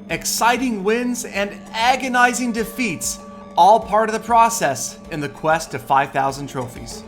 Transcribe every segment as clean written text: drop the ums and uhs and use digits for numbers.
exciting wins, and agonizing defeats, all part of the process in the quest to 5,000 trophies.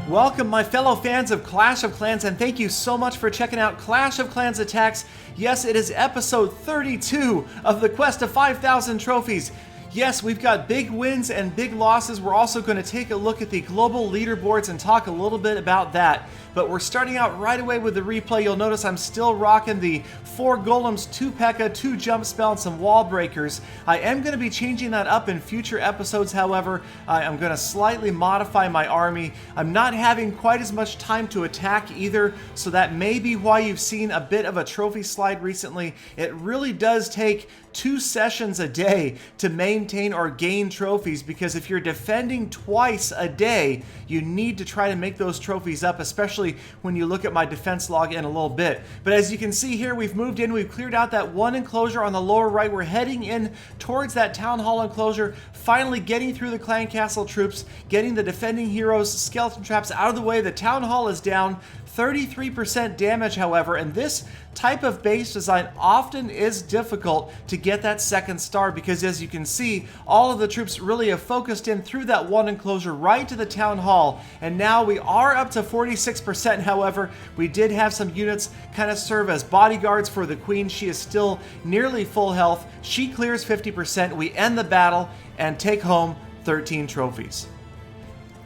Welcome, my fellow fans of Clash of Clans, and thank you so much for checking out Clash of Clans Attacks. Yes, it is episode 32 of the quest to 5,000 trophies. Yes, we've got big wins and big losses. We're also going to take a look at the global leaderboards and talk a little bit about that. But we're starting out right away with the replay. You'll notice I'm still rocking the 4 golems, 2 P.E.K.K.A., 2 jump spell, and some wall breakers. I am going to be changing that up in future episodes, however. I'm going to slightly modify my army. I'm not having quite as much time to attack either, so that may be why you've seen a bit of a trophy slide recently. It really does take 2 sessions a day to maintain or gain trophies, because if you're defending twice a day, you need to try to make those trophies up, especially when you look at my defense log in a little bit. But as you can see here, we've moved in, we've cleared out that one enclosure on the lower right. We're heading in towards that town hall enclosure, finally getting through the clan castle troops, getting the defending heroes, skeleton traps out of the way. The town hall is down. 33% damage, however, and this type of base design often is difficult to get that second star, because as you can see, all of the troops really have focused in through that one enclosure right to the town hall, and now we are up to 46%. However, we did have some units kind of serve as bodyguards for the queen. She is still nearly full health. She clears 50%. We end the battle and take home 13 trophies.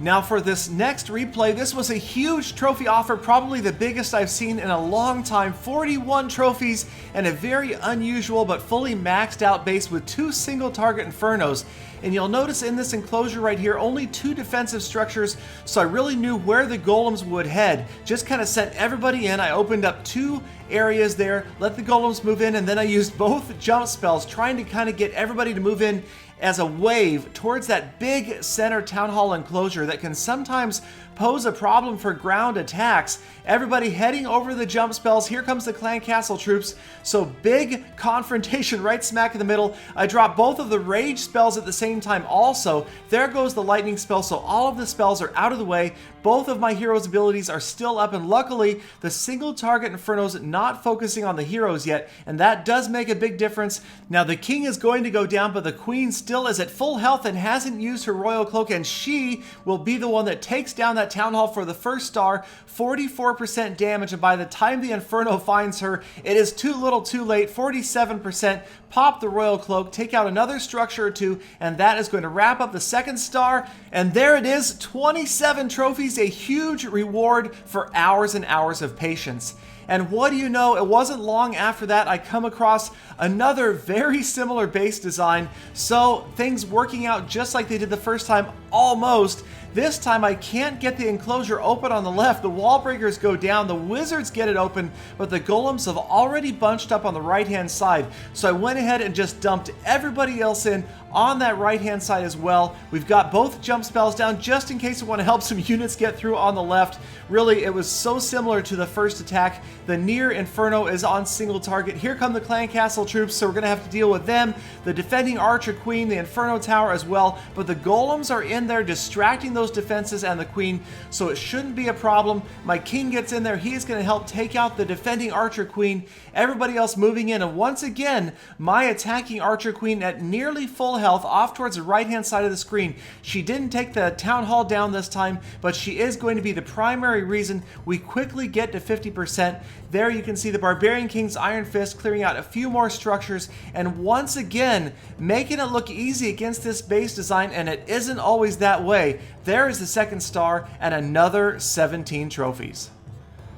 Now for this next replay, this was a huge trophy offer, probably the biggest I've seen in a long time. 41 trophies and a very unusual but fully maxed out base with 2 single target infernos. And you'll notice in this enclosure right here, only 2 defensive structures, so I really knew where the golems would head. Just kind of sent everybody in. I opened up 2 areas there, let the golems move in, and then I used both jump spells, trying to kind of get everybody to move in as a wave towards that big center town hall enclosure that can sometimes pose a problem for ground attacks. Everybody heading over the jump spells. Here comes the clan castle troops. So big confrontation right smack in the middle. I dropped both of the rage spells at the same time also. There goes the lightning spell, so all of the spells are out of the way. Both of my heroes' abilities are still up, and luckily the single target infernos not focusing on the heroes yet, and that does make a big difference. Now the king is going to go down, but the queen still is at full health and hasn't used her royal cloak, and she will be the one that takes down that town hall for the first star. 44% damage, and by the time the inferno finds her, it is too little too late. 47%. Pop the royal cloak, take out another structure or 2, and that is going to wrap up the second star. And there it is, 27 trophies, a huge reward for hours and hours of patience. And what do you know, it wasn't long after that I come across another very similar base design. So things working out just like they did the first time, almost. This time I can't get the enclosure open on the left. The wall breakers go down, the wizards get it open, but the golems have already bunched up on the right hand side. So I went ahead and just dumped everybody else in on that right hand side as well. We've got both jump spells down just in case we want to help some units get through on the left. Really, it was so similar to the first attack. The near inferno is on single target. Here come the clan castle troops, so we're going to have to deal with them. The defending archer queen, the inferno tower as well, but the golems are in there distracting those defenses and the queen, so it shouldn't be a problem. My king gets in there. He's going to help take out the defending archer queen. Everybody else moving in, and once again, my attacking archer queen at nearly full health off towards the right hand side of the screen. She didn't take the town hall down this time, but she is going to be the primary reason we quickly get to 50%. There you can see the Barbarian King's Iron Fist clearing out a few more structures, and once again making it look easy against this base design, and it isn't always that way. There is the second star and another 17 trophies.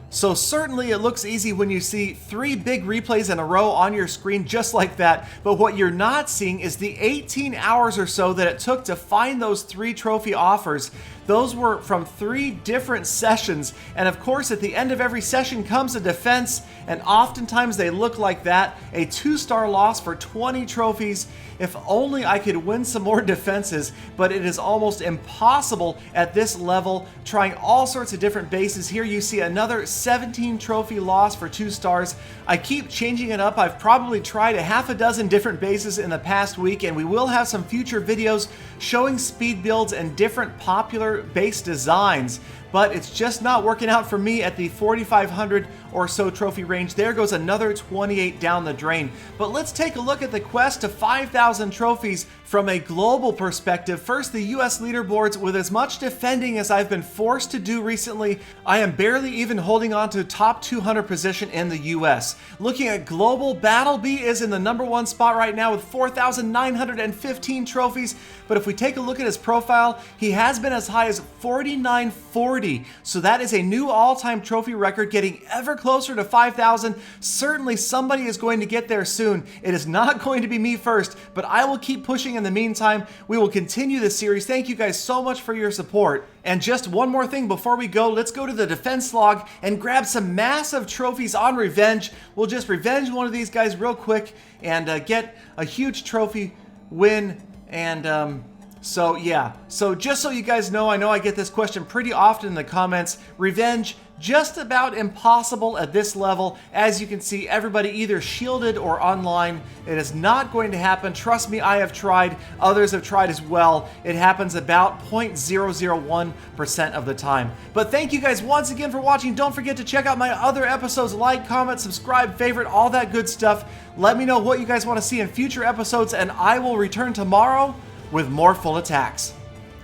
So certainly it looks easy when you see 3 big replays in a row on your screen just like that, but what you're not seeing is the 18 hours or so that it took to find those 3 trophy offers. Those were from 3 different sessions, and of course at the end of every session comes a defense, and oftentimes they look like that. A 2-star loss for 20 trophies. If only I could win some more defenses, but it is almost impossible at this level, trying all sorts of different bases. Here you see another 17 trophy loss for 2 stars. I keep changing it up. I've probably tried a half a dozen different bases in the past week, and we will have some future videos showing speed builds and different popular similar base designs, but it's just not working out for me at the 4,500 or so trophy range. There goes another 28 down the drain. But let's take a look at the quest to 5,000 trophies from a global perspective. First, the US leaderboards. With as much defending as I've been forced to do recently, I am barely even holding on to top 200 position in the US. Looking at global, Battleby is in the #1 spot right now with 4,915 trophies. But if we take a look at his profile, he has been as high as 4,940. So that is a new all-time trophy record, getting ever closer to 5,000. Certainly somebody is going to get there soon. It is not going to be me first, but I will keep pushing in the meantime. We will continue this series. Thank you guys so much for your support. And just one more thing before we go, let's go to the defense log and grab some massive trophies on revenge. We'll just revenge one of these guys real quick and get a huge trophy win. And so yeah, so just so you guys know, I know I get this question pretty often in the comments. Revenge, just about impossible at this level. As you can see, everybody either shielded or online. It is not going to happen. Trust me, I have tried. Others have tried as well. It happens about 0.001% of the time. But thank you guys once again for watching. Don't forget to check out my other episodes. Like, comment, subscribe, favorite, all that good stuff. Let me know what you guys want to see in future episodes, and I will return tomorrow with more full attacks.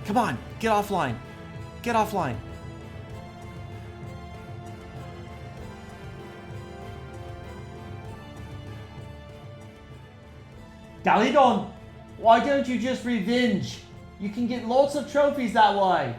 Come on, get offline. Get offline. Galadon, why don't you just revenge? You can get lots of trophies that way.